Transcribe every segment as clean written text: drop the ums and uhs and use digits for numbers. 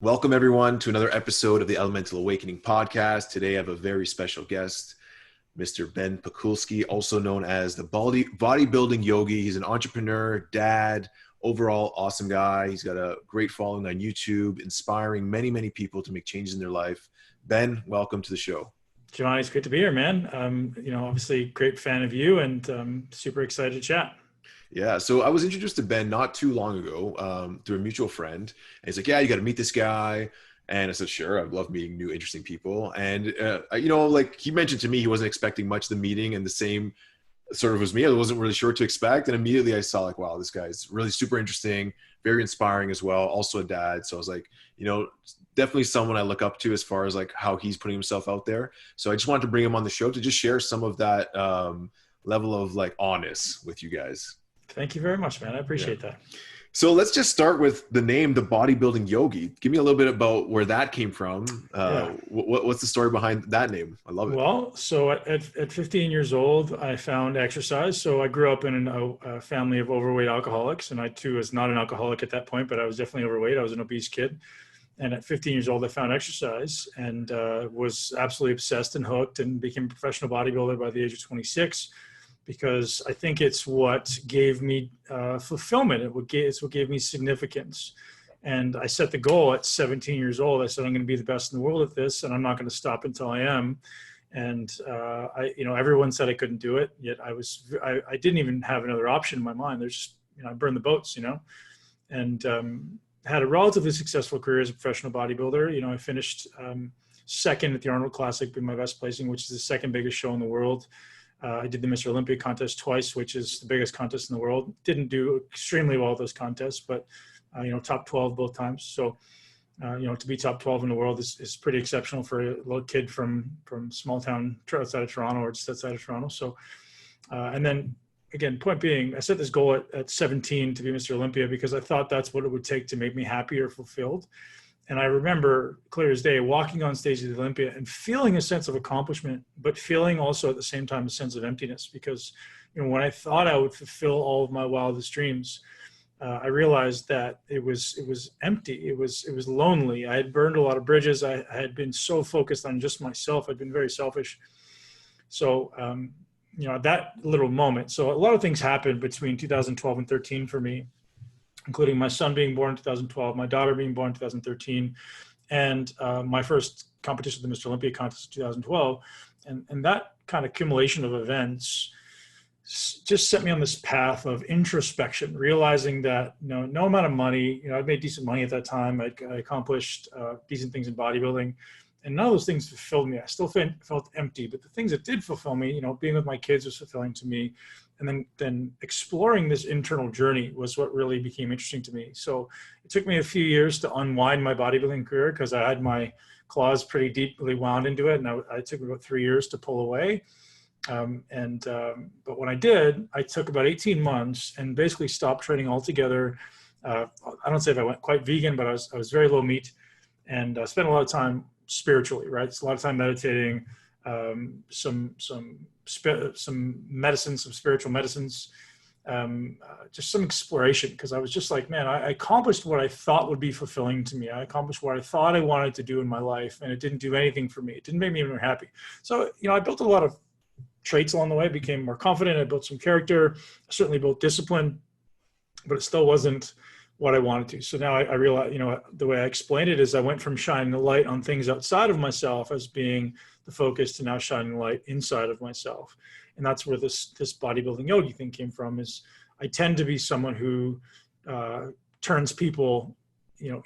Welcome, everyone, to another episode of the Elemental Awakening podcast. Today, I have a very special guest, Mr. Ben Pakulski, also known as the bodybuilding yogi. He's an entrepreneur, dad, overall awesome guy. He's got a great following on YouTube, inspiring many, many people to make changes in their life. Ben, welcome to the show. John, it's great to be here, man. Obviously great fan of you and super excited to chat. Yeah, so I was introduced to Ben not too long ago through a mutual friend. And he's like, yeah, you got to meet this guy. And I said, sure, I love meeting new, interesting people. And, like he mentioned to me, he wasn't expecting much of the meeting, and the same sort of was me. I wasn't really sure what to expect. And immediately I saw like, wow, this guy's really super interesting, very inspiring as well. Also a dad. So I was like, definitely someone I look up to as far as like how he's putting himself out there. So I just wanted to bring him on the show to just share some of that level of like honest with you guys. Thank you very much, man. I appreciate that. So let's just start with the name, the bodybuilding yogi. Give me a little bit about where that came from. What's the story behind that name? I love it. Well, so at 15 years old, I found exercise. So I grew up in a family of overweight alcoholics, and I too was not an alcoholic at that point, but I was definitely overweight. I was an obese kid. And at 15 years old, I found exercise and was absolutely obsessed and hooked, and became a professional bodybuilder by the age of 26. Because I think it's what gave me fulfillment. It's what gave me significance. And I set the goal at 17 years old. I said, I'm going to be the best in the world at this, and I'm not going to stop until I am. And everyone said I couldn't do it. Yet I didn't even have another option in my mind. There's just, I burned the boats, and had a relatively successful career as a professional bodybuilder. I finished second at the Arnold Classic, being my best placing, which is the second biggest show in the world. I did the Mr. Olympia contest twice, which is the biggest contest in the world. Didn't do extremely well at those contests, but, top 12 both times. So, to be top 12 in the world is pretty exceptional for a little kid from small town outside of Toronto or just outside of Toronto. So, and then again, point being, I set this goal at 17 to be Mr. Olympia because I thought that's what it would take to make me happy or fulfilled. And I remember clear as day walking on stage at the Olympia and feeling a sense of accomplishment, but feeling also at the same time a sense of emptiness because, when I thought I would fulfill all of my wildest dreams, I realized that it was empty. It was lonely. I had burned a lot of bridges. I had been so focused on just myself. I'd been very selfish. So, that little moment. So a lot of things happened between 2012 and 13 for me, including my son being born in 2012, my daughter being born in 2013, and my first competition at the Mr. Olympia contest in 2012. And that kind of accumulation of events just set me on this path of introspection, realizing that no amount of money, I made decent money at that time. I accomplished decent things in bodybuilding, and none of those things fulfilled me. I still felt empty, but the things that did fulfill me, being with my kids was fulfilling to me. And then exploring this internal journey was what really became interesting to me. So it took me a few years to unwind my bodybuilding career because I had my claws pretty deeply wound into it. And it took me about 3 years to pull away. But when I did, I took about 18 months and basically stopped training altogether. I don't say if I went quite vegan, but I was very low meat and spent a lot of time spiritually, right? It's a lot of time meditating, some medicine, some spiritual medicines, just some exploration. Cause I was just like, man, I accomplished what I thought would be fulfilling to me. I accomplished what I thought I wanted to do in my life, and it didn't do anything for me. It didn't make me even happy. So, I built a lot of traits along the way, became more confident. I built some character, certainly built discipline, but it still wasn't what I wanted to. So now I realize, the way I explained it is I went from shining the light on things outside of myself as being the focus to now shining the light inside of myself. And that's where this bodybuilding yogi thing came from. Is I tend to be someone who turns people,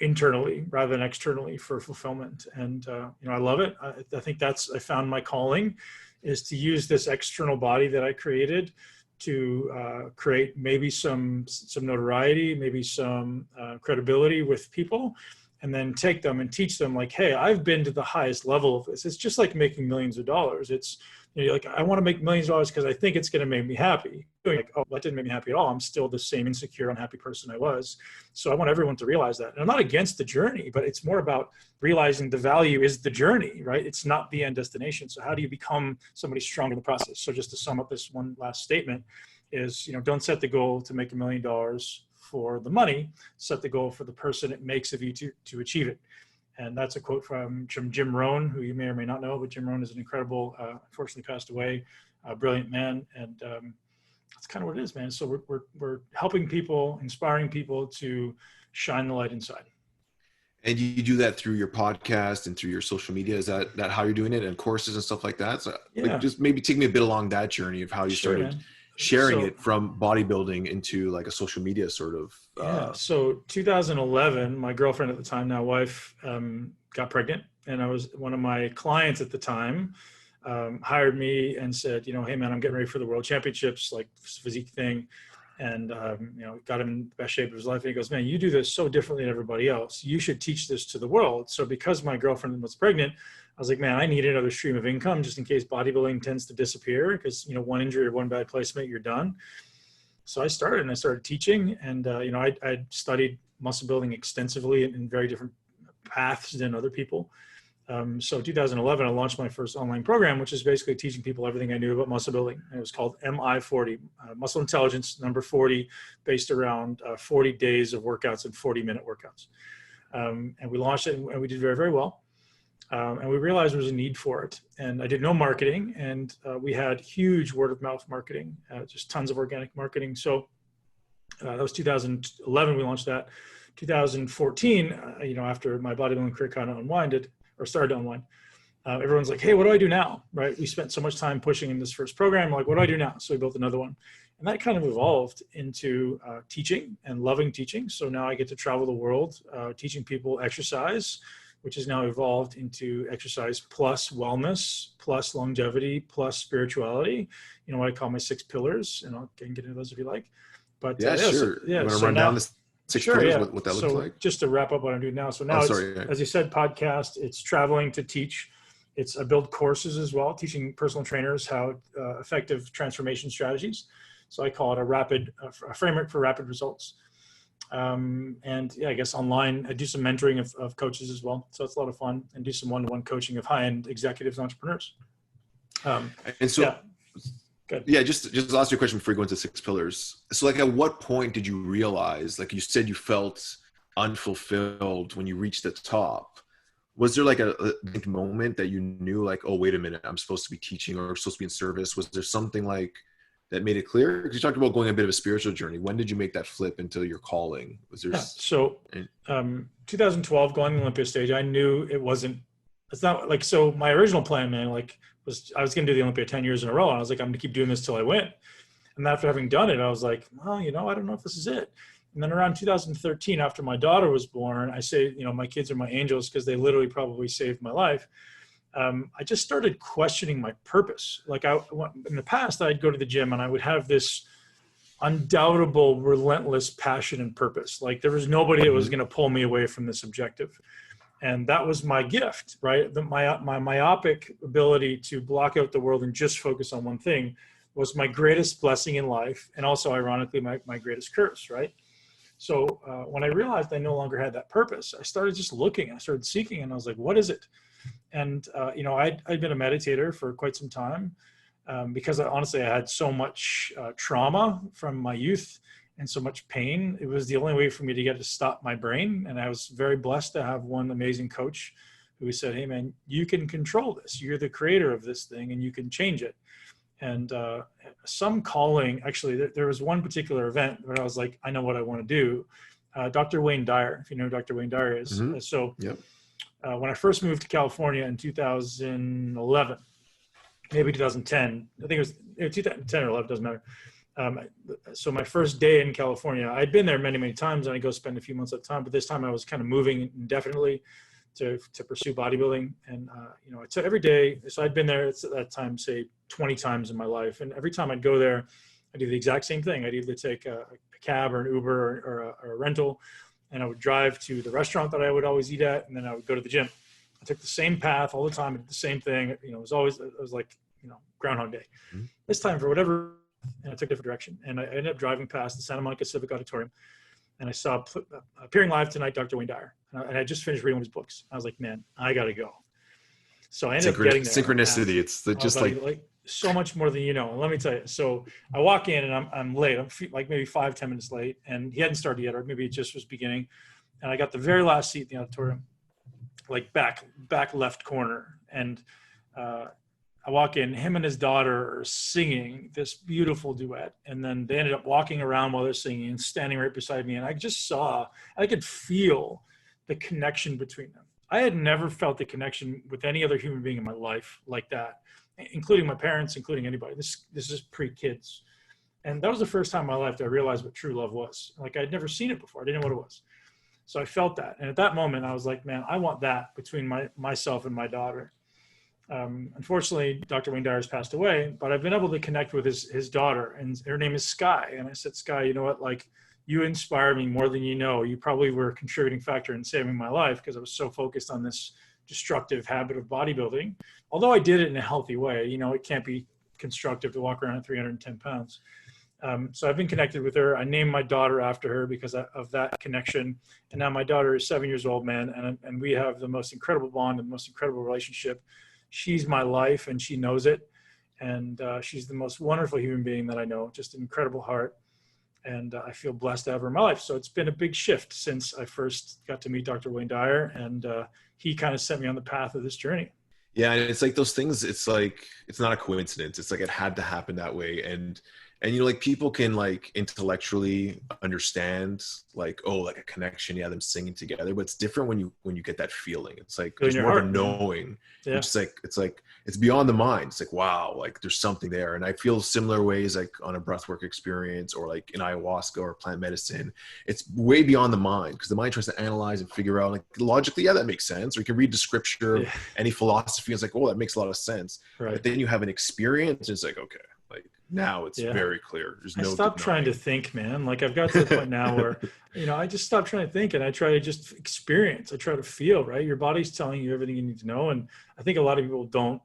internally rather than externally for fulfillment. And, I love it. I think I found my calling is to use this external body that I created to create maybe some notoriety, maybe some credibility with people, and then take them and teach them like, hey, I've been to the highest level of this. It's just like making millions of dollars. It's like, I want to make millions of dollars because I think it's going to make me happy. Like, oh, that didn't make me happy at all. I'm still the same insecure, unhappy person I was. So I want everyone to realize that. And I'm not against the journey, but it's more about realizing the value is the journey, right? It's not the end destination. So how do you become somebody strong in the process? So just to sum up this one last statement is, don't set the goal to make $1 million for the money, set the goal for the person it makes of you to achieve it. And that's a quote from Jim Rohn, who you may or may not know, but Jim Rohn is an incredible, unfortunately passed away, brilliant man. And that's kind of what it is, man. So we're helping people, inspiring people to shine the light inside. And you do that through your podcast and through your social media. Is that how you're doing it, and courses and stuff like that? So Yeah. like, just maybe take me a bit along that journey of how you started man. sharing it from bodybuilding into like a social media sort of. So 2011, my girlfriend at the time, now wife, got pregnant, and I was one of my clients at the time, hired me and said, hey man, I'm getting ready for the world championships, like physique thing. And, got him in the best shape of his life. And he goes, man, you do this so differently than everybody else. You should teach this to the world. So because my girlfriend was pregnant, I was like, man, I need another stream of income just in case bodybuilding tends to disappear, because, one injury or one bad placement, you're done. So I started teaching, and, I studied muscle building extensively in very different paths than other people. So 2011, I launched my first online program, which is basically teaching people everything I knew about muscle building. And it was called MI40, Muscle Intelligence, number 40, based around 40 days of workouts and 40-minute workouts. And we launched it, and we did very, very well. And we realized there was a need for it. And I did no marketing, and we had huge word-of-mouth marketing, just tons of organic marketing. So that was 2011, we launched that. 2014, after my bodybuilding career kind of started to unwind, everyone's like, hey, what do I do now? Right? We spent so much time pushing in this first program. Like, what do I do now? So we built another one. And that kind of evolved into teaching and loving teaching. So now I get to travel the world teaching people exercise, which has now evolved into exercise plus wellness, plus longevity, plus spirituality, what I call my 6 pillars. And I can get into those if you like. But sure. So, you want to run down the 6 pillars, what that looks like? Just to wrap up what I'm doing now. So now as you said, podcast, it's traveling to teach. I build courses as well, teaching personal trainers how effective transformation strategies. So I call it a framework for rapid results. I guess online, I do some mentoring of coaches as well. So it's a lot of fun, and do some one-to-one coaching of high-end executives, entrepreneurs. Just ask you a question before you go into 6 pillars. So like, at what point did you realize, like you said, you felt unfulfilled when you reached the top? Was there like a moment that you knew, like, oh, wait a minute, I'm supposed to be teaching, or I'm supposed to be in service? Was there something like that made it clear? Because you talked about going a bit of a spiritual journey. When did you make that flip into your calling? Was there? So 2012, going to the Olympia stage, I knew it's not like, so my original plan, man, I was going to do the Olympia 10 years in a row. And I was like, I'm going to keep doing this till I win. And after having done it, I was like, well, I don't know if this is it. And then around 2013, after my daughter was born, I say, my kids are my angels, because they literally probably saved my life. I just started questioning my purpose. Like, in the past, I'd go to the gym and I would have this undoubtable, relentless passion and purpose. Like, there was nobody that was going to pull me away from this objective. And that was my gift, right? My myopic ability to block out the world and just focus on one thing was my greatest blessing in life. And also, ironically, my greatest curse, right? So when I realized I no longer had that purpose, I started just looking, I started seeking, and I was like, what is it? And, I'd been a meditator for quite some time because honestly, I had so much trauma from my youth and so much pain. It was the only way for me to get to stop my brain. And I was very blessed to have one amazing coach who said, hey man, you can control this. You're the creator of this thing, and you can change it. And some calling, actually, there was one particular event where I was like, I know what I want to do. Dr. Wayne Dyer, if you know who Dr. Wayne Dyer is. Mm-hmm. When I first moved to California in 2011, maybe 2010, I think it was 2010 or 11, doesn't matter. So my first day in California, I'd been there many, many times, and I go spend a few months at a time, but this time I was kind of moving indefinitely to pursue bodybuilding. And, so every day, so I'd been there at that time, say 20 times in my life. And every time I'd go there, I do the exact same thing. I'd either take a cab or an Uber or a rental, and I would drive to the restaurant that I would always eat at, and then I would go to the gym. I took the same path all the time. I did the same thing. It was like, Groundhog Day. Mm-hmm. This time, for whatever, and I took a different direction. And I ended up driving past the Santa Monica Civic Auditorium, and I saw appearing live tonight, Dr. Wayne Dyer. And I just finished reading one of his books. I was like, man, I got to go. So I ended up getting there. Synchronicity. It's just like so much more than you know. And let me tell you. So I walk in and I'm late. I'm like maybe 5-10 minutes late, and he hadn't started yet, or maybe it just was beginning. And I got the very last seat in the auditorium. like back left corner. And I walk in, him and his daughter are singing this beautiful duet. And then they ended up walking around while they're singing and standing right beside me. And I could feel the connection between them. I had never felt the connection with any other human being in my life like that, including my parents, including anybody. This is pre-kids. And that was the first time in my life that I realized what true love was. Like, I'd never seen it before. I didn't know what it was. So I felt that. And at that moment, I was like, man, I want that between myself and my daughter. Unfortunately, Dr. Wayne Dyer has passed away, but I've been able to connect with his daughter, and her name is Sky. And I said, Sky, you know what? Like, you inspire me more than you know. You probably were a contributing factor in saving my life, because I was so focused on this destructive habit of bodybuilding. Although I did it in a healthy way, you know, it can't be constructive to walk around at 310 pounds. So I've been connected with her. I named my daughter after her because of that connection. And now my daughter is 7 years old, man. And we have the most incredible bond and the most incredible relationship. She's my life, and she knows it. And she's the most wonderful human being that I know, just an incredible heart. And I feel blessed to have her in my life. So it's been a big shift since I first got to meet Dr. Wayne Dyer, and he kind of set me on the path of this journey. Yeah, and it's like those things, it's like, it's not a coincidence. It's like it had to happen that way. And you know, like, people can like intellectually understand like, oh, like a connection, yeah, them singing together, but it's different when you get that feeling. It's like there's more of a knowing. Yeah. It's beyond the mind. It's like, wow, like there's something there. And I feel similar ways, like on a breathwork experience or like in ayahuasca or plant medicine. It's way beyond the mind, because the mind tries to analyze and figure out, like, logically, yeah, that makes sense. Or you can read the scripture of any philosophy. It's like, oh, that makes a lot of sense. Right. But then you have an experience, and it's like, okay, like now it's very clear. There's no. I stopped trying to think, man. Like, I've got to the point now where, you know, I just stopped trying to think, and I try to just experience. I try to feel, right? Your body's telling you everything you need to know. And I think a lot of people don't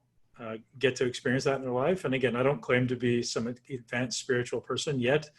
get to experience that in their life. And again, I don't claim to be some advanced spiritual person yet,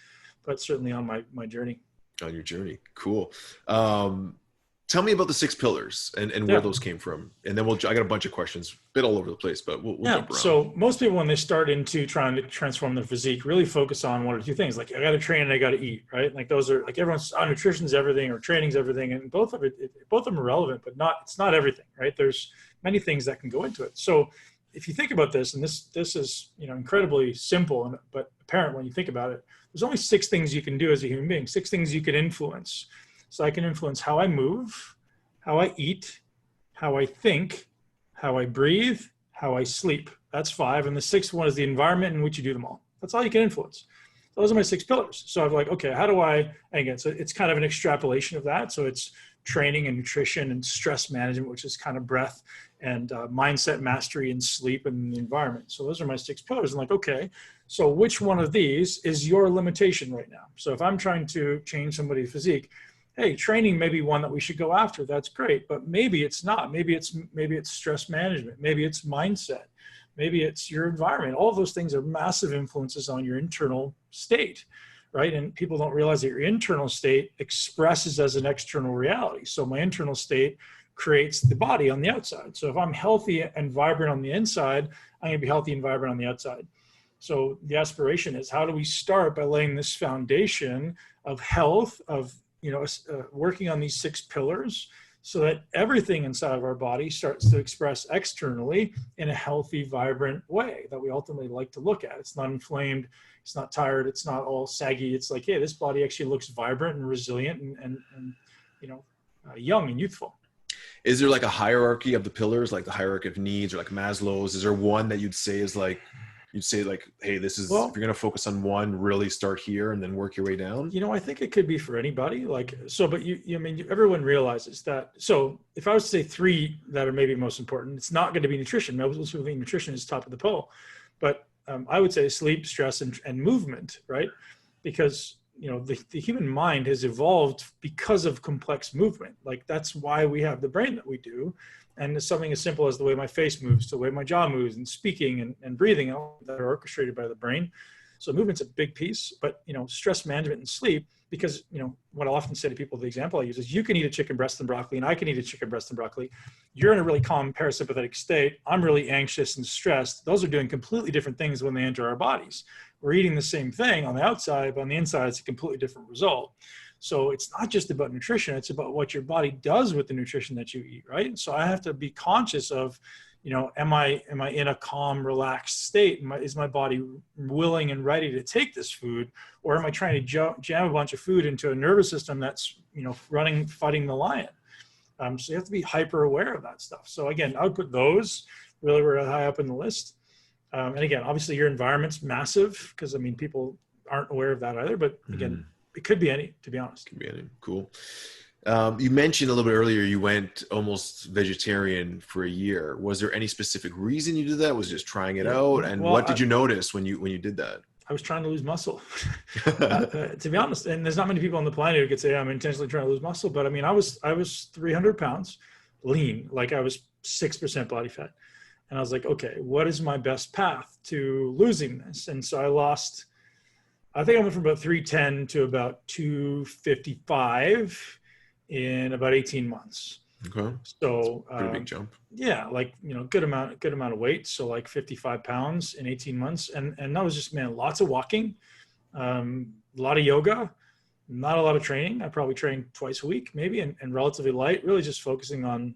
but certainly on my journey. On your journey. Cool. Tell me about the 6 pillars and where those came from. And then I got a bunch of questions, a bit all over the place, but we'll jump around. So most people, when they start into trying to transform their physique, really focus on one or two things. Like, I got to train and I got to eat, right? Like, those are like, everyone's nutrition's everything or training's everything. And both of them are relevant, but it's not everything, right? There's many things that can go into it. So if you think about this, and this is, you know, incredibly simple, but apparent when you think about it, there's only 6 things you can do as a human being, 6 things you can influence. So I can influence how I move, how I eat, how I think, how I breathe, how I sleep. That's 5. And the 6th one is the environment in which you do them all. That's all you can influence. So those are my 6 pillars. So I'm like, okay, how do I, and again, so it's kind of an extrapolation of that. So it's training and nutrition and stress management, which is kind of breath, and mindset mastery and sleep and the environment. So those are my 6 pillars. I'm like, okay, so which one of these is your limitation right now? So if I'm trying to change somebody's physique, hey, training may be one that we should go after. That's great, but maybe it's not. Maybe it's stress management. Maybe it's mindset. Maybe it's your environment. All of those things are massive influences on your internal state, right? And people don't realize that your internal state expresses as an external reality. So my internal state creates the body on the outside. So if I'm healthy and vibrant on the inside, I'm going to be healthy and vibrant on the outside. So the aspiration is, how do we start by laying this foundation of health, of, you know, working on these 6 pillars, so that everything inside of our body starts to express externally in a healthy, vibrant way that we ultimately like to look at. It's not inflamed, it's not tired, it's not all saggy. It's like, hey, this body actually looks vibrant and resilient and you know, young and youthful. Is there like a hierarchy of the pillars, like the hierarchy of needs, or like Maslow's? Is there one that you'd say is like, hey, this is, if you're going to focus on one, really start here and then work your way down? You know, I think it could be for anybody. Like, so, but I mean, everyone realizes that. So if I was to say 3 that are maybe most important, it's not going to be nutrition. Most people think nutrition is top of the pole, but I would say sleep, stress, and movement, right? Because, you know, the human mind has evolved because of complex movement. Like, that's why we have the brain that we do. And it's something as simple as the way my face moves, the way my jaw moves, and speaking and breathing, all that are orchestrated by the brain. So movement's a big piece, but, you know, stress management and sleep, because, you know, what I'll often say to people, the example I use is, you can eat a chicken breast and broccoli, and I can eat a chicken breast and broccoli. You're in a really calm parasympathetic state. I'm really anxious and stressed. Those are doing completely different things when they enter our bodies. We're eating the same thing on the outside, but on the inside, it's a completely different result. So it's not just about nutrition, it's about what your body does with the nutrition that you eat, right? So I have to be conscious of, am I in a calm, relaxed state? Is my body willing and ready to take this food? Or am I trying to jam a bunch of food into a nervous system that's, fighting the lion? So you have to be hyper aware of that stuff. So again, I would put those really high up in the list. And again, obviously your environment's massive because people aren't aware of that either, but again, it could be any, to be honest. Could be any. Cool. You mentioned a little bit earlier, you went almost vegetarian for a year. Was there any specific reason you did that? Was it just trying it out? And what did you notice when you did that? I was trying to lose muscle, to be honest. And there's not many people on the planet who could say I'm intentionally trying to lose muscle. But I was 300 pounds lean, like I was 6% body fat. And I was like, okay, what is my best path to losing this? And so I think I went from about 310 to about 255 in about 18 months. Okay. So pretty big jump. Yeah, good amount of weight. So like 55 pounds in 18 months. And that was just, lots of walking, a lot of yoga, not a lot of training. I probably trained twice a week maybe, and relatively light, really just focusing on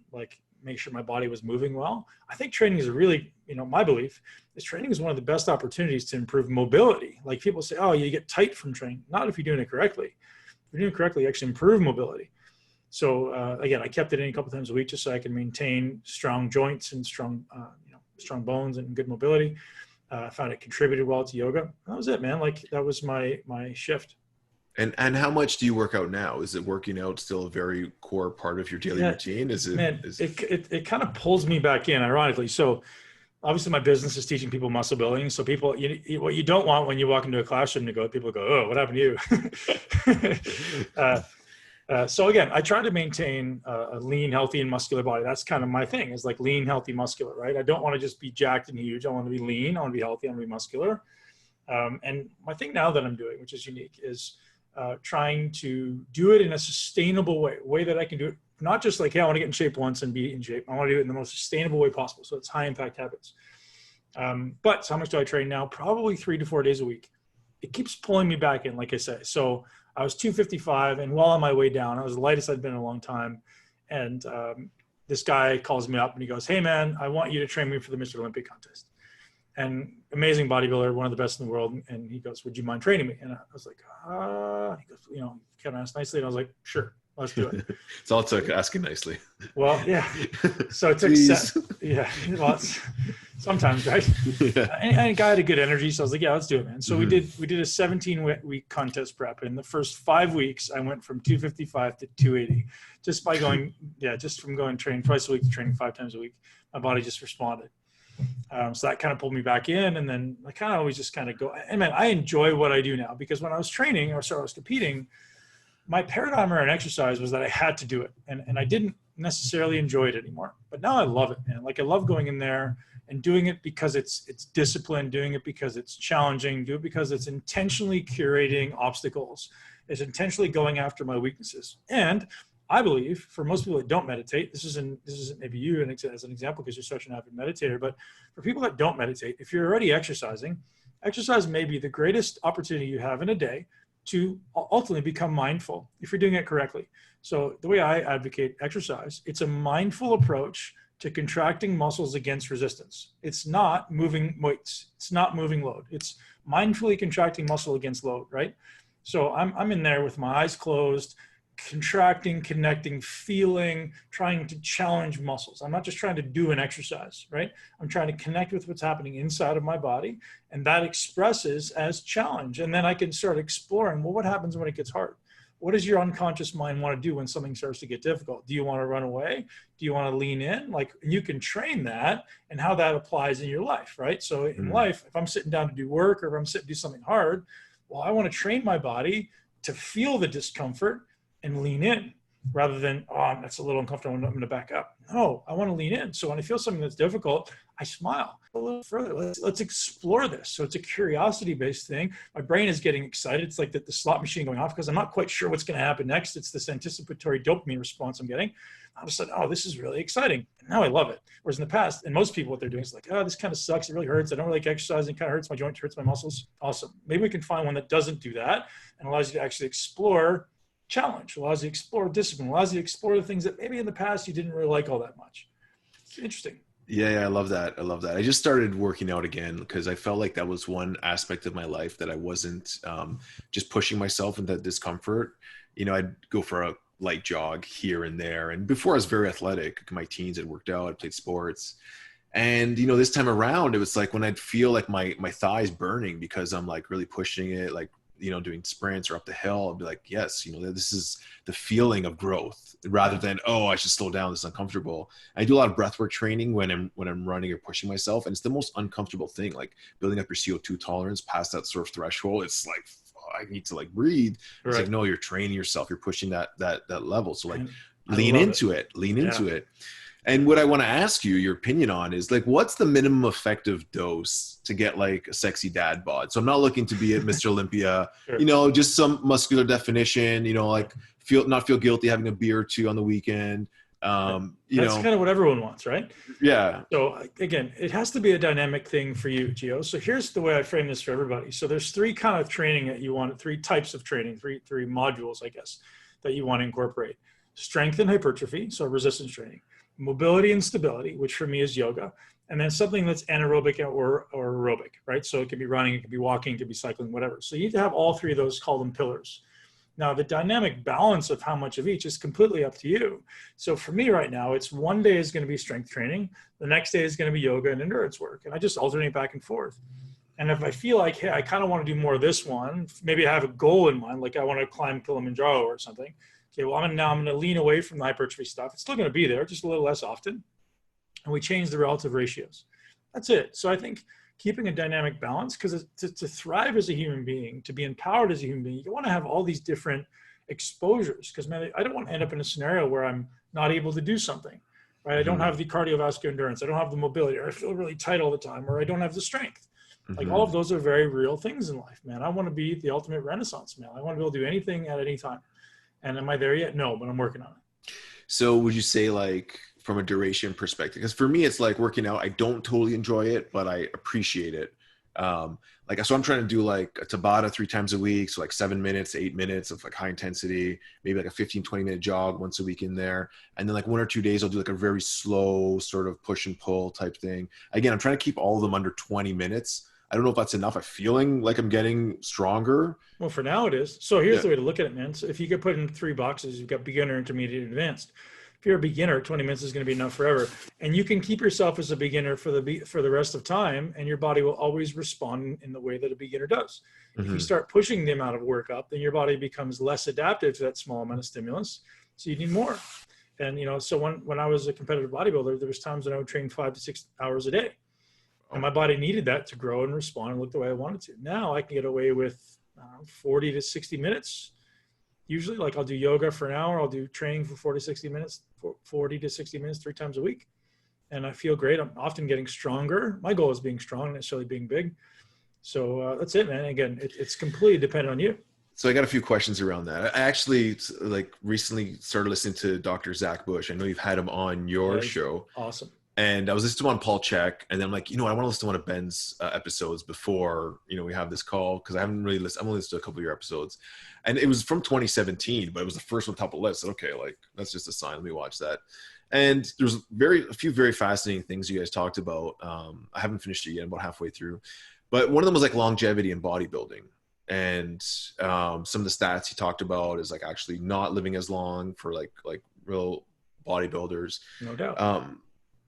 make sure my body was moving well. I think training is really, my belief is training is one of the best opportunities to improve mobility. Like people say, oh, you get tight from training. Not if you're doing it correctly. If you're doing it correctly, you actually improve mobility. So again, I kept it in a couple times a week just so I can maintain strong joints and strong bones and good mobility. I found it contributed well to yoga. That was it, man. That was my shift. And how much do you work out now? Is it working out still a very core part of your daily routine? It kind of pulls me back in, ironically. So obviously my business is teaching people muscle building. So people, what you don't want when you walk into a classroom people go, oh, what happened to you? So again, I try to maintain a lean, healthy, and muscular body. That's kind of my thing, is lean, healthy, muscular, right? I don't want to just be jacked and huge. I want to be lean. I want to be healthy. I want to be muscular. And my thing now that I'm doing, which is unique, is trying to do it in a sustainable way that I can do it. Not just hey, I want to get in shape once and be in shape. I want to do it in the most sustainable way possible. So it's high impact habits. But how much do I train now? Probably 3 to 4 days a week. It keeps pulling me back in, like I say. So I was 255, and while on my way down, I was the lightest I'd been in a long time. And this guy calls me up and he goes, hey man, I want you to train me for the Mr. Olympia contest. And amazing bodybuilder, one of the best in the world. And he goes, would you mind training me? And I was like, he goes, kind of asked nicely. And I was like, sure, let's do it. It's all it took, asking nicely. Well, yeah. So it took, well, sometimes, right? Yeah. And a guy had a good energy. So I was like, yeah, let's do it, man. So we did a 17-week contest prep. And the first 5 weeks, I went from 255 to 280, just by going, just from going training twice a week to training 5 times a week. My body just responded. So that kind of pulled me back in, and then I kind of always just kind of go, and man, I enjoy what I do now, because when I was training I was competing, my paradigm around exercise was that I had to do it, and I didn't necessarily enjoy it anymore. But now I love it, man. I love going in there and doing it because it's discipline, doing it because it's challenging, do it because it's intentionally curating obstacles. It's intentionally going after my weaknesses. And I believe for most people that don't meditate, this isn't maybe you as an example because you're such an avid meditator, but for people that don't meditate, if you're already exercising, exercise may be the greatest opportunity you have in a day to ultimately become mindful if you're doing it correctly. So the way I advocate exercise, it's a mindful approach to contracting muscles against resistance. It's not moving weights. It's not moving load. It's mindfully contracting muscle against load, right? So I'm in there with my eyes closed, contracting, connecting, feeling, trying to challenge muscles. I'm not just trying to do an exercise, right? I'm trying to connect with what's happening inside of my body, and that expresses as challenge. And then I can start exploring, well, what happens when it gets hard? What does your unconscious mind want to do when something starts to get difficult? Do you want to run away? Do you want to lean in? You can train that and how that applies in your life, right? So in life, if I'm sitting down to do work, or if I'm sitting to do something hard, well, I want to train my body to feel the discomfort and lean in, rather than, oh, that's a little uncomfortable, I'm going to back up. No, I want to lean in. So when I feel something that's difficult, I smile a little further. Let's explore this. So it's a curiosity-based thing. My brain is getting excited. It's like the slot machine going off because I'm not quite sure what's going to happen next. It's this anticipatory dopamine response I'm getting. All of a sudden, oh, this is really exciting. And now I love it. Whereas in the past, and most people, what they're doing is like, oh, this kind of sucks. It really hurts. I don't really like exercising. It kind of hurts my joint, hurts my muscles. Awesome. Maybe we can find one that doesn't do that and allows you to actually explore challenge, allows you to explore discipline, allows you to explore the things that maybe in the past you didn't really like all that much. It's interesting. Yeah, I love that. I love that. I just started working out again because I felt like that was one aspect of my life that I wasn't just pushing myself into discomfort. I'd go for a light jog here and there. And before I was very athletic, in my teens, I'd worked out, I played sports. And, this time around, it was like when I'd feel like my thighs burning because I'm like really pushing it, like, doing sprints or up the hill, I'll be like, yes, this is the feeling of growth rather than, oh, I should slow down. This is uncomfortable. I do a lot of breathwork training when I'm running or pushing myself. And it's the most uncomfortable thing, like building up your CO2 tolerance past that sort of threshold. It's like, oh, I need to like breathe. It's like, no, you're training yourself. You're pushing that level. So like lean into it. And what I want to ask you, your opinion on is like, what's the minimum effective dose to get like a sexy dad bod? So I'm not looking to be a Mr. Olympia, Sure. Just some muscular definition, like not feel guilty having a beer or two on the weekend. That's kind of what everyone wants, right? Yeah. So again, it has to be a dynamic thing for you, Gio. So here's the way I frame this for everybody. So there's three kind of training that you want, three types of training, three modules, I guess, that you want to incorporate. Strength and hypertrophy, so resistance training. Mobility and stability, which for me is yoga, and then something that's anaerobic or aerobic, right? So it could be running, it could be walking, it could be cycling, whatever. So you need to have all three of those, call them pillars. Now, the dynamic balance of how much of each is completely up to you. So for me right now, it's one day is going to be strength training. The next day is going to be yoga and endurance work. And I just alternate back and forth. And if I feel like, hey, I kind of want to do more of this one, maybe I have a goal in mind, like I want to climb Kilimanjaro or something. Okay, well, I'm going to lean away from the hypertrophy stuff. It's still going to be there, just a little less often. And we change the relative ratios. That's it. So I think keeping a dynamic balance, because to thrive as a human being, to be empowered as a human being, you want to have all these different exposures. Because, man, I don't want to end up in a scenario where I'm not able to do something, right? I don't have the cardiovascular endurance. I don't have the mobility, or I feel really tight all the time, or I don't have the strength. Like all of those are very real things in life, man. I want to be the ultimate Renaissance man. I want to be able to do anything at any time. And am I there yet? No, but I'm working on it. So would you say like from a duration perspective, because for me, it's like working out, I don't totally enjoy it, but I appreciate it. So I'm trying to do like a Tabata 3 times a week. So like 7 minutes, 8 minutes of like high intensity, maybe like a 15-20 minute jog once a week in there. And then like 1 or 2 days, I'll do like a very slow sort of push and pull type thing. Again, I'm trying to keep all of them under 20 minutes. I don't know if that's enough. I'm feeling like I'm getting stronger. Well, for now it is. So here's the way to look at it, man. So if you could put in 3 boxes, you've got beginner, intermediate, advanced. If you're a beginner, 20 minutes is going to be enough forever. And you can keep yourself as a beginner for the rest of time, and your body will always respond in the way that a beginner does. If you start pushing the amount of work up, then your body becomes less adaptive to that small amount of stimulus. So you need more. And, so when I was a competitive bodybuilder, there was times when I would train 5 to 6 hours a day. And my body needed that to grow and respond and look the way I wanted to. Now I can get away with 40 to 60 minutes. Usually, like I'll do yoga for an hour. I'll do training for 40 to 60 minutes, 40 to 60 minutes, 3 times a week. And I feel great. I'm often getting stronger. My goal is being strong, not necessarily being big. So that's it, man. Again, it's completely dependent on you. So I got a few questions around that. I actually recently started listening to Dr. Zach Bush. I know you've had him on your show. Awesome. And I was listening to one on Paul Chek, and then I'm like, I want to listen to one of Ben's episodes before, we have this call, because I haven't really listened. I've only listened to a couple of your episodes, and it was from 2017, but it was the first one top of the list. Okay, like that's just a sign. Let me watch that. And there's a few very fascinating things you guys talked about. I haven't finished it yet. I'm about halfway through, but one of them was like longevity in bodybuilding, and some of the stats he talked about is like actually not living as long for like real bodybuilders. No doubt.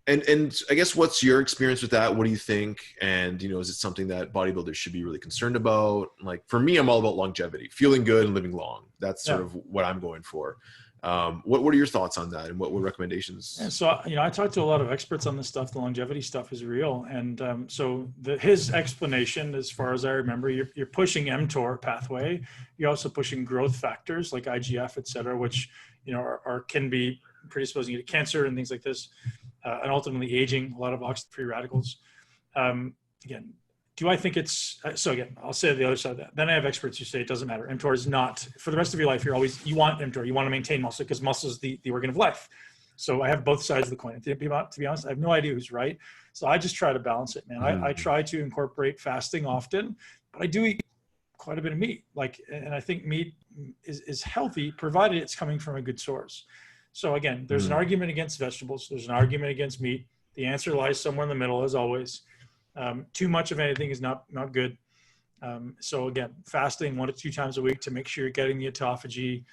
And I guess what's your experience with that? What do you think? And, is it something that bodybuilders should be really concerned about? Like for me, I'm all about longevity, feeling good and living long. That's sort of what I'm going for. What are your thoughts on that, and what recommendations? And so, I talked to a lot of experts on this stuff. The longevity stuff is real. And so his explanation, as far as I remember, you're pushing mTOR pathway. You're also pushing growth factors like IGF, et cetera, which, can be predisposing to cancer and things like this. And ultimately aging, a lot of oxidant free radicals. Again, do I think it's, so again, I'll say the other side of that. Then I have experts who say it doesn't matter. mTOR is not, for the rest of your life, you want mTOR, you want to maintain muscle because muscle is the organ of life. So I have both sides of the coin. To be honest, I have no idea who's right. So I just try to balance it, man. I try to incorporate fasting often, but I do eat quite a bit of meat. Like, and I think meat is healthy, provided it's coming from a good source. So again, there's an argument against vegetables. There's an argument against meat. The answer lies somewhere in the middle, as always. Too much of anything is not good. So again, fasting 1 to 2 times a week to make sure you're getting the autophagy,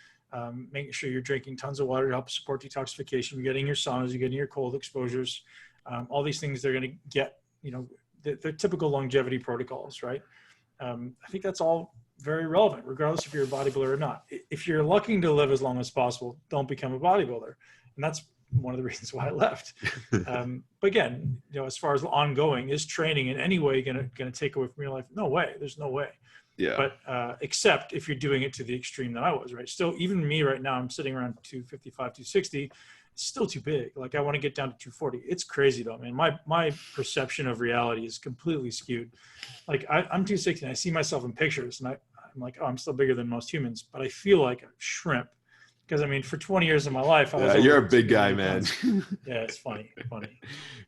making sure you're drinking tons of water to help support detoxification. You're getting your saunas, you're getting your cold exposures. All these things they're going to get, the typical longevity protocols, right? I think that's all very relevant, regardless if you're a bodybuilder or not. If you're looking to live as long as possible, don't become a bodybuilder. And that's one of the reasons why I left. But again, as far as ongoing, is training in any way going to take away from your life? No way. There's no way. Yeah. But except if you're doing it to the extreme that I was, right? Still, even me right now, I'm sitting around 255, 260. It's still too big. Like I want to get down to 240. It's crazy though, man. My perception of reality is completely skewed. Like I'm 260 and I see myself in pictures and I'm like, oh, I'm still bigger than most humans, but I feel like a shrimp. Because I mean, for 20 years of my life, I was you're a big guy, man. Yeah, it's funny.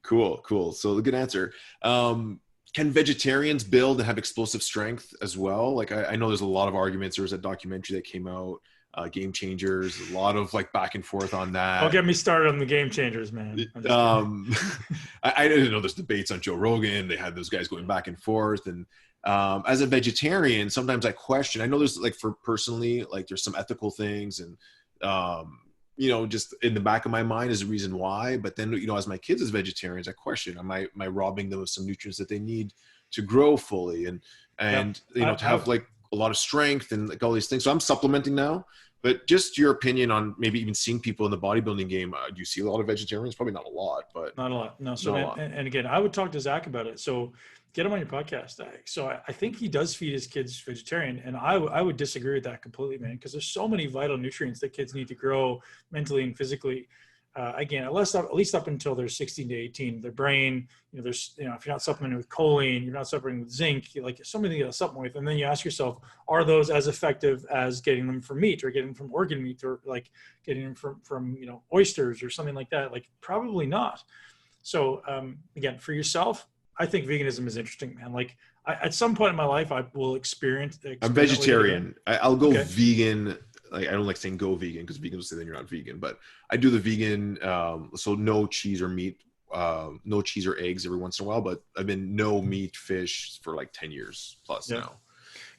Cool. So good answer. Can vegetarians build and have explosive strength as well? Like I know there's a lot of arguments. There was a documentary that came out, Game Changers, a lot of like back and forth on that. Don't get me started on the Game Changers, man. I didn't know there's debates on Joe Rogan. They had those guys going back and forth. And as a vegetarian, sometimes I question, I know there's like personally, like there's some ethical things and, just in the back of my mind is the reason why. But then, as my kids as vegetarians, I question, am I robbing them of some nutrients that they need to grow fully and to have like a lot of strength and like all these things. So I'm supplementing now, but just your opinion on maybe even seeing people in the bodybuilding game. Do you see a lot of vegetarians? Probably not a lot, but not a lot. No. So, and again, I would talk to Zach about it. So get him on your podcast. So I think he does feed his kids vegetarian. And I would disagree with that completely, man, because there's so many vital nutrients that kids need to grow mentally and physically. Again, at least up until they're 16 to 18, their brain, there's, if you're not supplementing with choline, you're not supplementing with zinc, like so many things to supplement with. And then you ask yourself, are those as effective as getting them from meat or getting them from organ meat or like getting them from oysters or something like that? Like probably not. So again, for yourself, I think veganism is interesting, man. Like at some point in my life, I will experience. I'm vegetarian. I'll go vegan. Like I don't like saying go vegan because vegans will say then you're not vegan, but I do the vegan. So no cheese or meat, no cheese or eggs every once in a while, but I've been no meat, fish for like 10 years plus now.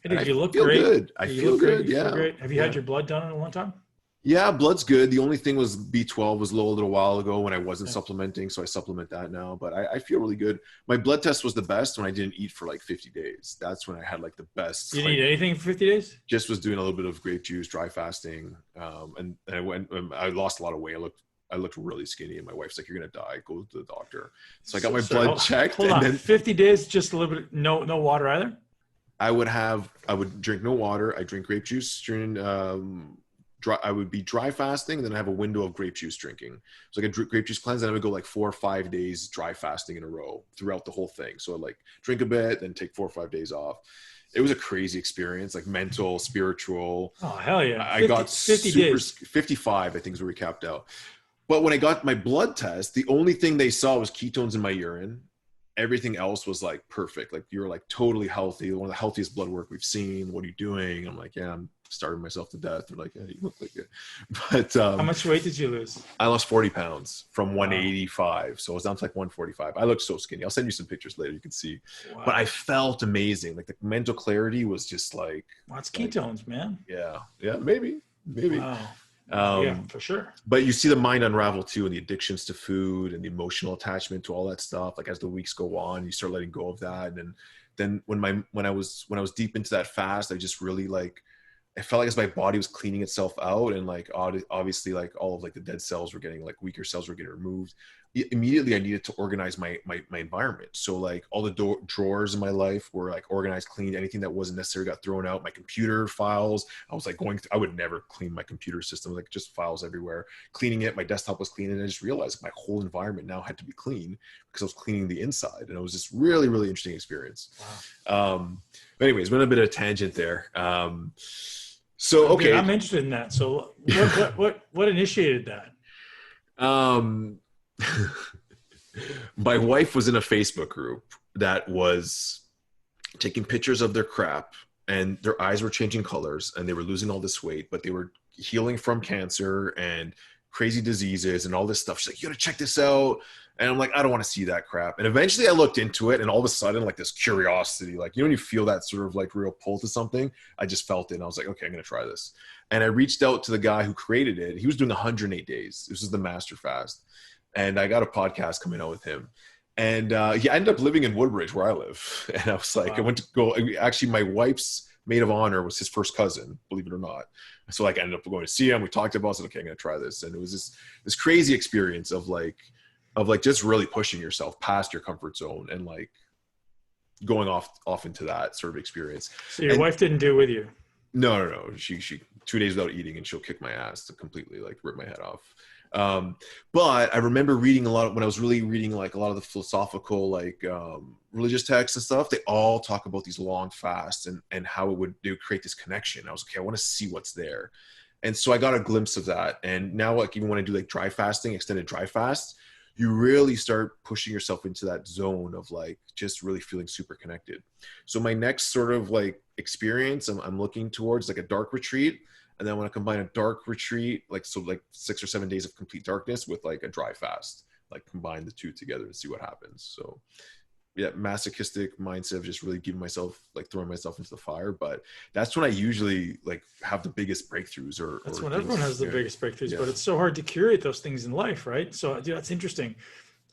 And you look great. Good. I feel good. Yeah. Great. Have you had your blood done in a long time? Yeah, blood's good. The only thing was B12 was low a little while ago when I wasn't supplementing, so I supplement that now. But I feel really good. My blood test was the best when I didn't eat for like 50 days. That's when I had like the best. You didn't eat anything for 50 days? Just was doing a little bit of grape juice, dry fasting, and I lost a lot of weight. I looked really skinny, and my wife's like, "You're gonna die. Go to the doctor." So I got my blood checked. Hold on, 50 days, just a little bit. No water either. I would drink no water. I drink grape juice during. I would be dry fasting, and then I have a window of grape juice drinking. So like a grape juice cleanse, and I would go like 4 or 5 days dry fasting in a row throughout the whole thing. So I'd like drink a bit, then take 4 or 5 days off. It was a crazy experience, like mental, spiritual. Oh, hell yeah. I got 50 days. 55, I think is where we capped out. But when I got my blood test, the only thing they saw was ketones in my urine. Everything else was like perfect. Like you're like totally healthy. One of the healthiest blood work we've seen. What are you doing? I'm like, yeah, I'm starving myself to death. They're like, yeah, you look like it. But how much weight did you lose? I lost 40 pounds from 185. So I was down to like 145. I looked so skinny. I'll send you some pictures later. You can see. Wow. But I felt amazing. Like the mental clarity was just like. Well, it's ketones, man. Yeah. Yeah. Maybe. Wow. Yeah, for sure. But you see the mind unravel too, and the addictions to food and the emotional attachment to all that stuff. Like as the weeks go on, you start letting go of that. And then when I was deep into that fast, I just really like, I felt like as my body was cleaning itself out, and like obviously like all of like the dead cells were getting, like weaker cells were getting removed. Immediately I needed to organize my environment. So like all the drawers in my life were like organized, cleaned. Anything that wasn't necessary got thrown out. My computer files, I was like I would never clean my computer system, like just files everywhere. Cleaning it, my desktop was clean, and I just realized my whole environment now had to be clean because I was cleaning the inside, and it was just really, really interesting experience. Wow. But anyways, went a bit of a tangent there. So okay, I'm interested in that. So what initiated that? My wife was in a Facebook group that was taking pictures of their crap and their eyes were changing colors and they were losing all this weight, but they were healing from cancer and crazy diseases and all this stuff. She's like, you gotta check this out. And I'm like, I don't want to see that crap. And eventually I looked into it, and all of a sudden, like this curiosity, like, you know, when you feel that sort of like real pull to something, I just felt it. And I was like, okay, I'm going to try this. And I reached out to the guy who created it. He was doing 108 days. This is the Master Fast. And I got a podcast coming out with him. And he ended up living in Woodbridge, where I live. And I was like, wow. I went to go, actually, my wife's maid of honor was his first cousin, believe it or not. So like I ended up going to see him. We talked about it. I said, okay, I'm going to try this. And it was this crazy experience of like just really pushing yourself past your comfort zone and like going off into that sort of experience. So your wife didn't do it with you? No. She 2 days without eating and she'll kick my ass to completely like rip my head off. But I remember reading a lot when I was really reading like a lot of the philosophical, like, religious texts and stuff, they all talk about these long fasts and how they would create this connection. I was okay, I want to see what's there. And so I got a glimpse of that. And now like even when I do like dry fasting, extended dry fast, you really start pushing yourself into that zone of like just really feeling super connected. So my next sort of like experience, I'm looking towards like a dark retreat. And then I want to combine a dark retreat, like 6 or 7 days of complete darkness with like a dry fast, like combine the two together and see what happens. So yeah, masochistic mindset of just really giving myself, like throwing myself into the fire. But that's when I usually like have the biggest breakthroughs that's or when things, everyone has the biggest breakthroughs, yeah. But it's so hard to curate those things in life, right? So yeah, that's interesting.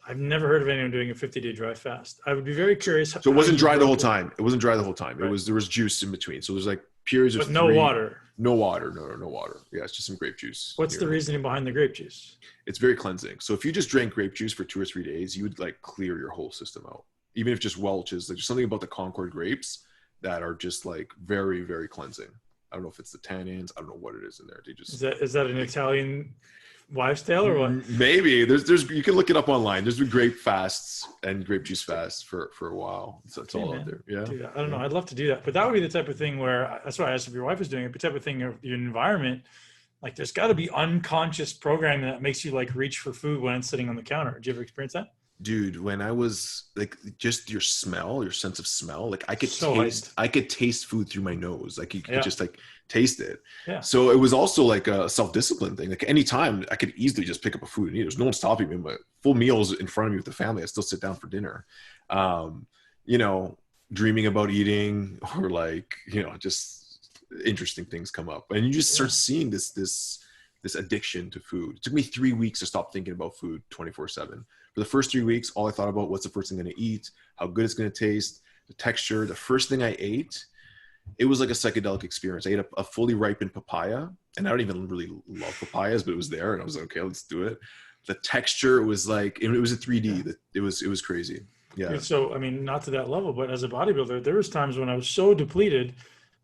I've never heard of anyone doing a 50-day dry fast. I would be very curious. So it wasn't dry the whole time. It wasn't dry the whole time. Right. There was juice in between. So there's like periods of no water. No water. No water. Yeah, it's just some grape juice. What's the reasoning behind the grape juice? It's very cleansing. So if you just drank grape juice for 2 or 3 days, you would like clear your whole system out. Even if just Welch's, like, there's something about the Concord grapes that are just like very, very cleansing. I don't know if it's the tannins. I don't know what it is in there. They just is that an Italian wives' tale or what? Maybe there's you can look it up online. There's been grape fasts and grape juice fasts for a while. So it's all out there. Yeah. Do that. I don't know. I'd love to do that, but that would be the type of thing where that's why I asked if your wife was doing it. The type of thing of your environment, like there's got to be unconscious programming that makes you like reach for food when it's sitting on the counter. Did you ever experience that? Dude, when I was like, just your sense of smell, like I could taste food through my nose. Like you could just like taste it. Yeah. So it was also like a self-discipline thing. Like anytime I could easily just pick up a food and eat. There's no one stopping me, but full meals in front of me with the family, I still sit down for dinner. You know, dreaming about eating or like, you know, just interesting things come up and you just start seeing this addiction to food. It took me 3 weeks to stop thinking about food 24/7. For the first 3 weeks, all I thought about what's the first thing I'm going to eat, how good it's going to taste, the texture. The first thing I ate, it was like a psychedelic experience. I ate a fully ripened papaya, and I don't even really love papayas, but it was there, and I was like, okay, let's do it. The texture was like, it was a 3D. It was crazy. Yeah. So, I mean, not to that level, but as a bodybuilder, there was times when I was so depleted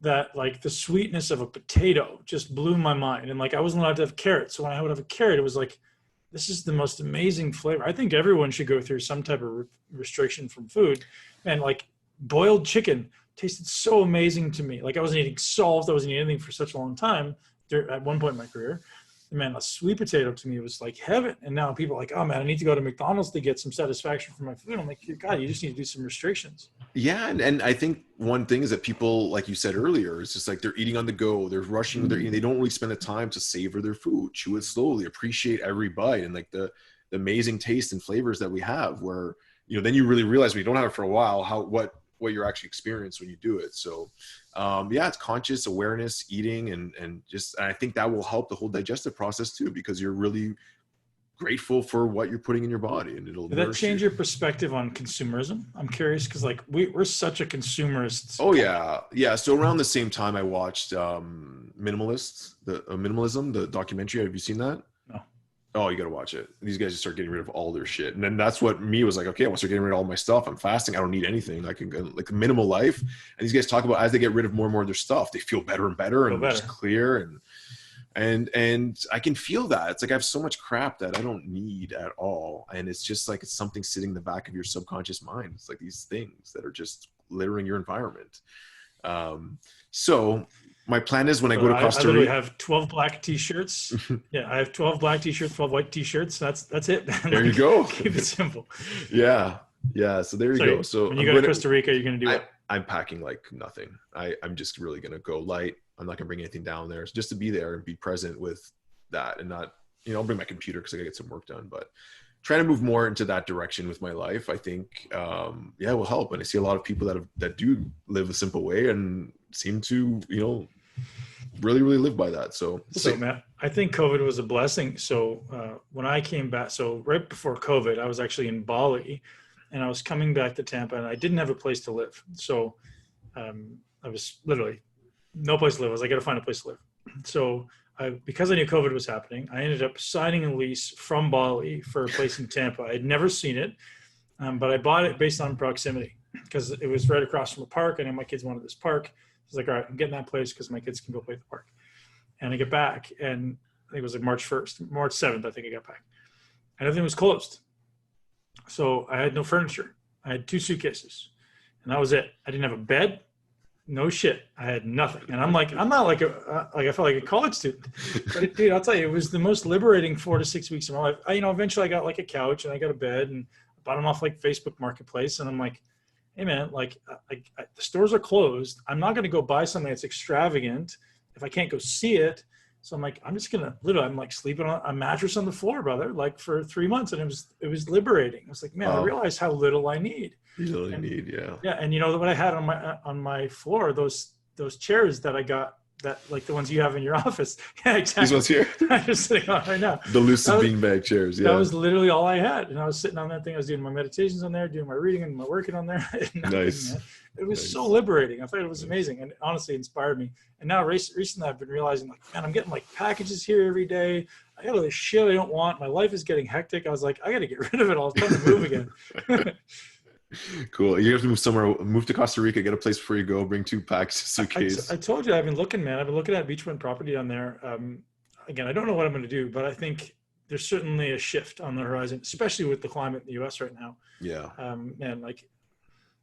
that like the sweetness of a potato just blew my mind. And like, I wasn't allowed to have carrots. So when I would have a carrot, it was like, this is the most amazing flavor. I think everyone should go through some type of restriction from food. And like boiled chicken tasted so amazing to me. Like I wasn't eating salt. I wasn't eating anything for such a long time at one point in my career. And man, a sweet potato to me was like heaven. And now people are like, oh man, I need to go to McDonald's to get some satisfaction from my food. I'm like, God, you just need to do some restrictions. Yeah. And I think one thing is that people, like you said earlier, it's just like they're eating on the go. They're rushing. They're eating. They don't really spend the time to savor their food, chew it slowly, appreciate every bite and like the amazing taste and flavors that we have where, you know, then you really realize when you don't have it for a while, what you're actually experiencing when you do it. So yeah, it's conscious awareness, eating, and I think that will help the whole digestive process too, because you're really grateful for what you're putting in your body, and it'll. Did that change your perspective on consumerism? I'm curious because like we're such a consumerist. Oh yeah. So around the same time, I watched Minimalism, the documentary. Have you seen that? No. Oh, you got to watch it. These guys just start getting rid of all their shit. And then that's what me was like, okay, I want to start getting rid of all my stuff. I'm fasting. I don't need anything. I can go like a minimal life. And these guys talk about as they get rid of more and more of their stuff, they feel better and better and just clear. And I can feel that. It's like I have so much crap that I don't need at all. And it's just like it's something sitting in the back of your subconscious mind. It's like these things that are just littering your environment. So my plan is when I go to Costa Rica. I literally have 12 black t-shirts. Yeah, I have 12 black t-shirts, 12 white t-shirts. That's it. There you go. Keep it simple. Yeah. Yeah. So there you So go. So when you go to Costa Rica, you're going to do what? I'm packing like nothing. I'm just really going to go light. I'm not going to bring anything down there. So just to be there and be present with that, and not, I'll bring my computer because I got to get some work done, but trying to move more into that direction with my life, I think, yeah, will help. And I see a lot of people that do live a simple way and seem to, really, really live by that. So, Matt, I think COVID was a blessing. So when I came back, so right before COVID, I was actually in Bali, and I was coming back to Tampa, and I didn't have a place to live. So I was literally no place to live. I was like, I got to find a place to live. So because I knew COVID was happening, I ended up signing a lease from Bali for a place in Tampa. I had never seen it, but I bought it based on proximity because it was right across from a park. I know my kids wanted this park. I was like, all right, I'm getting that place because my kids can go play at the park. And I get back, and I think it was like March 7th, I think I got back. And everything was closed. So I had no furniture. I had 2 suitcases, and that was it. I didn't have a bed. No shit. I had nothing. And I'm not like I felt like a college student. But dude, I'll tell you, it was the most liberating 4 to 6 weeks of my life. Eventually I got like a couch and I got a bed, and I bought them off like Facebook Marketplace. And I'm like, hey man, the stores are closed. I'm not going to go buy something that's extravagant if I can't go see it. So I'm like, I'm just going to I'm like sleeping on a mattress on the floor, brother, like for 3 months. And it was liberating. I was like, man, I realized how little I need. Yeah. Yeah. And what I had on my floor, those chairs that I got, that like the ones you have in your office. Yeah, exactly. These ones here? I'm just sitting on right now. The lucid beanbag chairs. Yeah. That was literally all I had. And I was sitting on that thing. I was doing my meditations on there, doing my reading and my working on there. Nice. Man. It was so liberating. I thought it was amazing, and honestly inspired me. And now recently I've been realizing, like, man, I'm getting like packages here every day. I got all this shit I don't want. My life is getting hectic. I was like, I got to get rid of it all. It's time to move again. Cool. You have to move somewhere, move to Costa Rica, get a place before you go, bring 2 packs, suitcase. I told you I've been looking, man. I've been looking at beachfront property down there. Again, I don't know what I'm going to do, but I think there's certainly a shift on the horizon, especially with the climate in the U.S. right now. Yeah. Man, like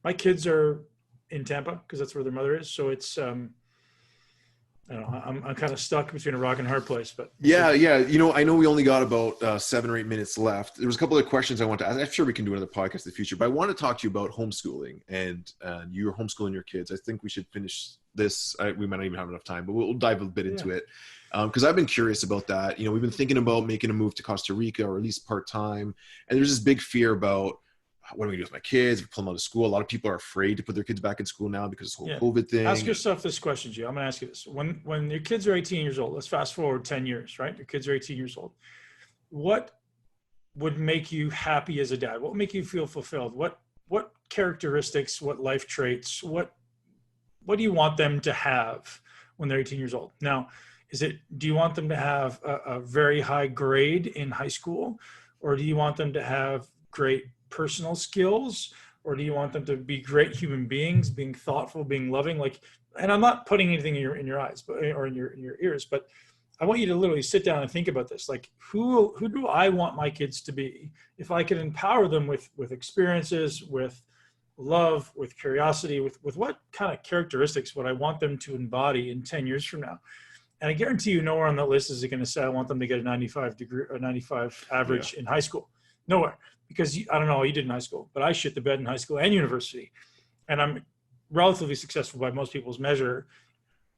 my kids are in Tampa because that's where their mother is. So it's, I don't know, I'm kind of stuck between a rock and a hard place, but yeah. I know we only got about 7 or 8 minutes left. There was a couple of questions I want to ask. I'm sure we can do another podcast in the future, but I want to talk to you about homeschooling, and you're homeschooling your kids. I think we should finish this. We might not even have enough time, but we'll dive a bit into it. Because I've been curious about that. We've been thinking about making a move to Costa Rica, or at least part-time. And there's this big fear about, what am I going to do with my kids? Pull them out of school. A lot of people are afraid to put their kids back in school now because of this whole COVID thing. Ask yourself this question, Gio. I'm going to ask you this. When your kids are 18 years old, let's fast forward 10 years, right? Your kids are 18 years old. What would make you happy as a dad? What would make you feel fulfilled? What characteristics, what life traits, what do you want them to have when they're 18 years old? Now, do you want them to have a very high grade in high school? Or do you want them to have great personal skills? Or do you want them to be great human beings, being thoughtful, being loving? And I'm not putting anything in your eyes, or in your ears, but I want you to literally sit down and think about this. Like, who do I want my kids to be? If I could empower them with experiences, with love, with curiosity, with what kind of characteristics would I want them to embody in 10 years from now? And I guarantee you nowhere on that list is it going to say, I want them to get a 95 average in high school. Nowhere. Because I don't know what you did in high school, but I shit the bed in high school and university. And I'm relatively successful by most people's measure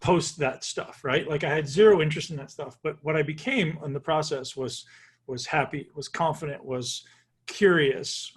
post that stuff, right? Like I had zero interest in that stuff. But what I became in the process was happy, was confident, was curious.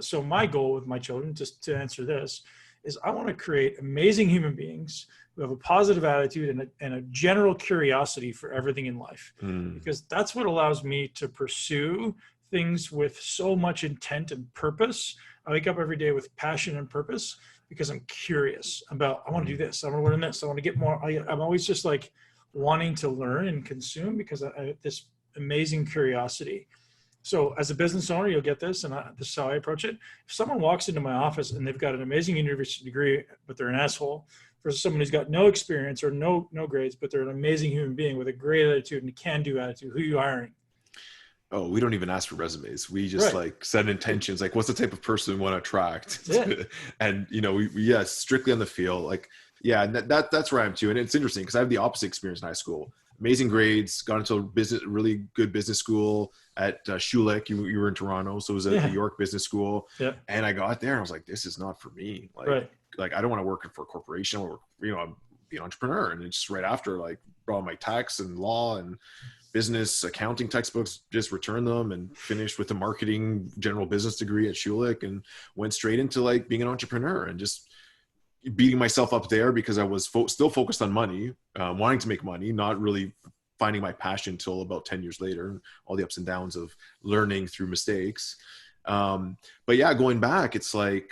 So my goal with my children, just to answer this, is I want to create amazing human beings who have a positive attitude and a general curiosity for everything in life. Because that's what allows me to pursue things with so much intent and purpose. I wake up every day with passion and purpose because I'm curious about, I want to do this, I want to learn this, I want to get more. I'm always just like wanting to learn and consume because I have this amazing curiosity. So as a business owner, you'll get this, and this is how I approach it. If someone walks into my office and they've got an amazing university degree, but they're an asshole, versus someone who's got no experience or no grades, but they're an amazing human being with a great attitude and a can-do attitude, who are you hiring? Oh, we don't even ask for resumes. We just like set intentions. Like, what's the type of person we want to attract? And we strictly on the feel. Like, yeah, that's where I am too. And it's interesting because I have the opposite experience in high school. amazing grades, got into a really good business school at Schulich. You were in Toronto, so it was at the Yeah. York Business School. Yeah. And I got there and I was like, this is not for me. Right. Like I don't want to work for a corporation. I want to work, be an entrepreneur. And it's right after, like, brought my tax and law and business accounting textbooks, just returned them and finished with a marketing general business degree at Schulich, and went straight into like being an entrepreneur and just beating myself up there because I was still focused on money, wanting to make money, not really finding my passion until about 10 years later, all the ups and downs of learning through mistakes. But yeah, going back, it's like,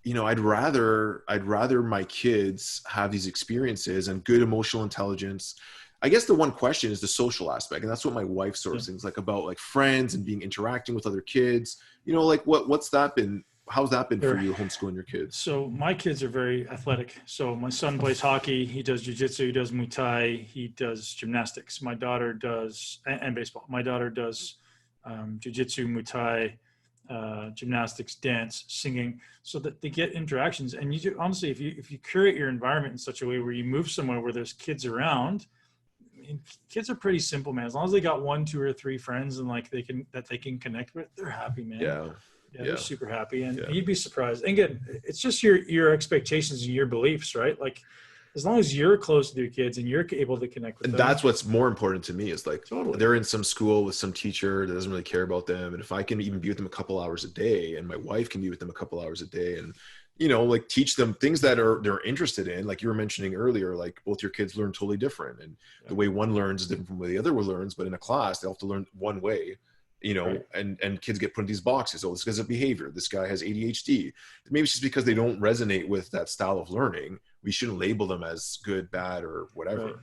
I'd rather my kids have these experiences and good emotional intelligence. I guess the one question is the social aspect. And that's what my wife sort of thinks, like, about like friends and interacting with other kids, like what's that been? How's that been for you, homeschooling your kids? So my kids are very athletic. So my son plays hockey. He does jiu-jitsu. He does Muay Thai. He does gymnastics. My daughter does, and baseball. My daughter does jiu-jitsu, Muay Thai, gymnastics, dance, singing, so that they get interactions. And you do, honestly, if you curate your environment in such a way where you move somewhere where there's kids around, I mean, kids are pretty simple, man. As long as they got 1, 2, or 3 friends and like they can connect with, they're happy, man. Yeah, they're super happy, and you'd be surprised. And again, it's just your expectations and your beliefs, right? Like, as long as you're close to your kids and you're able to connect with them. And that's what's more important to me, is like, they're in some school with some teacher that doesn't really care about them. And if I can even be with them a couple hours a day, and my wife can be with them a couple hours a day, and, like, teach them things that they're interested in. Like you were mentioning earlier, like, both your kids learn totally different. And the way one learns is different from the way the other one learns. But in a class, they'll have to learn one way. Right. and kids get put in these boxes. Oh, this guy's a behavior. This guy has ADHD. Maybe it's just because they don't resonate with that style of learning. We shouldn't label them as good, bad, or whatever.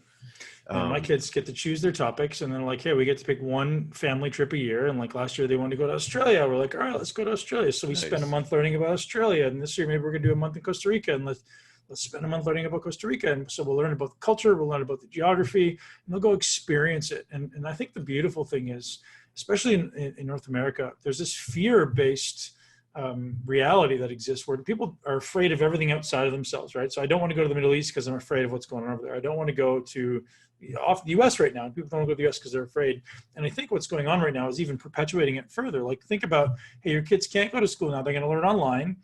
Right. My kids get to choose their topics, and then like, hey, we get to pick one family trip a year. And like last year they wanted to go to Australia. We're like, all right, let's go to Australia. So we spend a month learning about Australia. And this year maybe we're gonna do a month in Costa Rica, and let's spend a month learning about Costa Rica. And so we'll learn about the culture, we'll learn about the geography, and they'll go experience it. And I think the beautiful thing is, especially in North America, there's this fear-based reality that exists where people are afraid of everything outside of themselves, right? So I don't want to go to the Middle East because I'm afraid of what's going on over there. I don't want to go to off the US right now. People don't want to go to the US because they're afraid. And I think what's going on right now is even perpetuating it further. Like, think about, hey, your kids can't go to school now. They're going to learn online,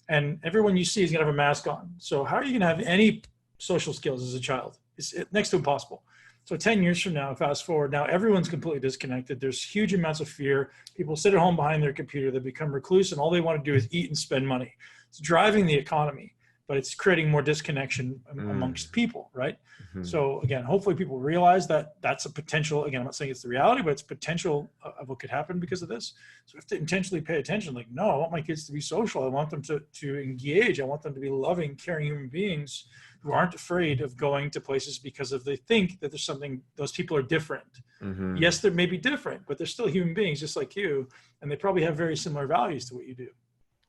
and everyone you see is going to have a mask on. So how are you going to have any social skills as a child? It's next to impossible. So 10 years from now, fast forward, now everyone's completely disconnected. There's huge amounts of fear. People sit at home behind their computer. They become recluse, and all they want to do is eat and spend money. It's driving the economy, but it's creating more disconnection amongst people, right? Mm-hmm. So again, hopefully people realize that that's a potential. Again, I'm not saying it's the reality, but it's potential of what could happen because of this. So we have to intentionally pay attention. Like, no, I want my kids to be social. I want them to engage. I want them to be loving, caring human beings who aren't afraid of going to places because they think that there's something, those people are different. Mm-hmm. Yes, they may be different, but they're still human beings just like you. And they probably have very similar values to what you do.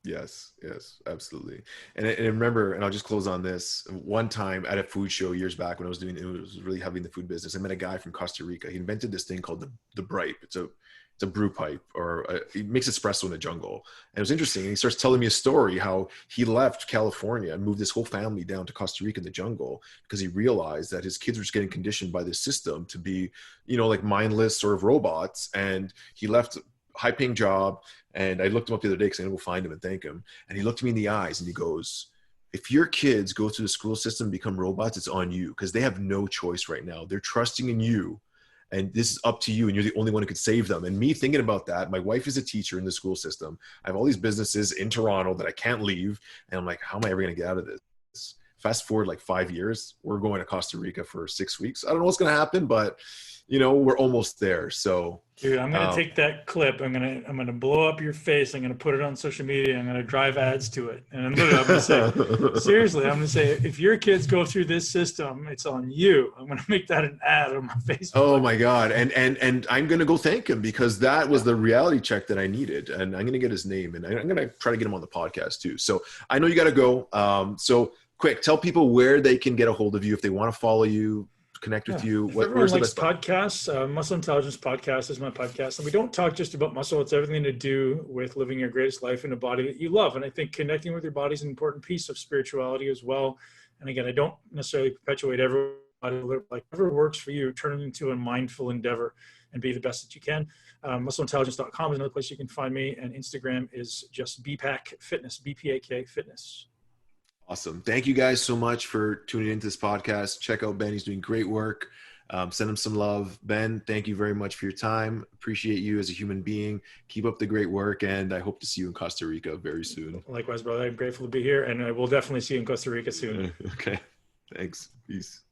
Yes, absolutely. And I remember, and I'll just close on this, one time at a food show years back when I was really heavy in the food business, I met a guy from Costa Rica. He invented this thing called the Bripe. It's a brew pipe, or he makes espresso in the jungle. And it was interesting. And he starts telling me a story how he left California and moved his whole family down to Costa Rica in the jungle because he realized that his kids were just getting conditioned by this system to be, like mindless sort of robots. And he left a high-paying job. And I looked him up the other day because I'm going to go find him and thank him. And he looked me in the eyes and he goes, if your kids go through the school system and become robots, it's on you, because they have no choice right now. They're trusting in you. And this is up to you, and you're the only one who could save them. And me thinking about that, my wife is a teacher in the school system. I have all these businesses in Toronto that I can't leave. And I'm like, how am I ever going to get out of this? Fast forward like 5 years, we're going to Costa Rica for 6 weeks. I don't know what's going to happen, but we're almost there. So, dude, I'm going to take that clip. I'm going to blow up your face. I'm going to put it on social media. I'm going to drive ads to it. And I'm going to say, seriously, I'm going to say, if your kids go through this system, it's on you. I'm going to make that an ad on my Facebook. Oh my God. And I'm going to go thank him, because that was the reality check that I needed. And I'm going to get his name, and I'm going to try to get him on the podcast too. So I know you got to go. So quick, tell people where they can get a hold of you if they want to follow you, connect with you. If everyone likes podcasts, Muscle Intelligence Podcast is my podcast. And we don't talk just about muscle. It's everything to do with living your greatest life in a body that you love. And I think connecting with your body is an important piece of spirituality as well. And again, I don't necessarily perpetuate everyone like whatever works for you, turn it into a mindful endeavor and be the best that you can. Muscleintelligence.com is another place you can find me, and Instagram is just BPAK Fitness, BPAK Fitness. Awesome. Thank you guys so much for tuning into this podcast. Check out Ben. He's doing great work. Send him some love. Ben, thank you very much for your time. Appreciate you as a human being. Keep up the great work, and I hope to see you in Costa Rica very soon. Likewise, brother. I'm grateful to be here, and I will definitely see you in Costa Rica soon. Okay. Thanks. Peace.